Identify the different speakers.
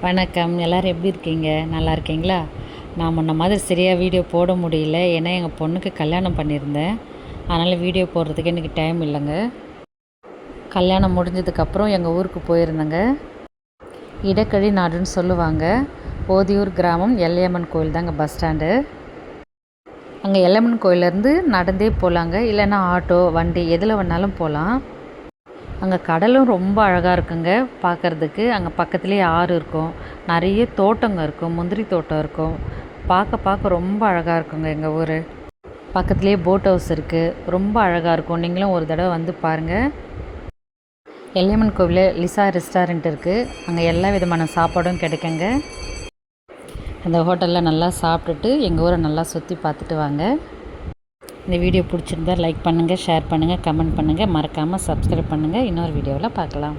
Speaker 1: வணக்கம். எல்லோரும் எப்படி இருக்கீங்க? நல்லா இருக்கீங்களா? நான் முன்ன மாதிரி சரியாக வீடியோ போட முடியல. ஏன்னா எங்கள் பொண்ணுக்கு கல்யாணம் பண்ணியிருந்தேன். அதனால் வீடியோ போடுறதுக்கு எனக்கு டைம் இல்லைங்க. கல்யாணம் முடிஞ்சதுக்கப்புறம் எங்கள் ஊருக்கு போயிருந்தேங்க. இடக்கழி நாடுன்னு சொல்லுவாங்க. ஓதியூர் கிராமம் எல்லையம்மன் கோயில் தாங்க பஸ் ஸ்டாண்டு. அங்கே எல்லையம்மன் கோயிலேருந்து நடந்தே போகலாங்க, இல்லைன்னா ஆட்டோ வண்டி எதில் வேணாலும் போகலாம். அங்கே கடலும் ரொம்ப அழகாக இருக்குங்க பார்க்குறதுக்கு. அங்கே பக்கத்துலேயே ஆறு இருக்கும், நிறைய தோட்டங்க இருக்கும், முந்திரி தோட்டம் இருக்கும். பார்க்க ரொம்ப அழகாக இருக்குங்க எங்கள் ஊர். பக்கத்துலேயே போட் ஹவுஸ் இருக்குது, ரொம்ப அழகாக இருக்கும். நீங்களும் ஒரு தடவை வந்து பாருங்கள். எல்லையம்மன் கோவிலில் லிசா ரெஸ்டாரண்ட் இருக்குது. அங்கே எல்லா விதமான சாப்பாடும் கிடைக்குங்க. அந்த ஹோட்டலில் நல்லா சாப்பிட்டுட்டு எங்கள் ஊரை நல்லா சுற்றி பார்த்துட்டு வாங்க. இந்த வீடியோ பிடிச்சிருந்தால் லைக் பண்ணுங்கள், ஷேர் பண்ணுங்கள், கமெண்ட் பண்ணுங்கள். மறக்காமல் சப்ஸ்கிரைப் பண்ணுங்கள். இன்னொரு வீடியோவில் பார்க்கலாம்.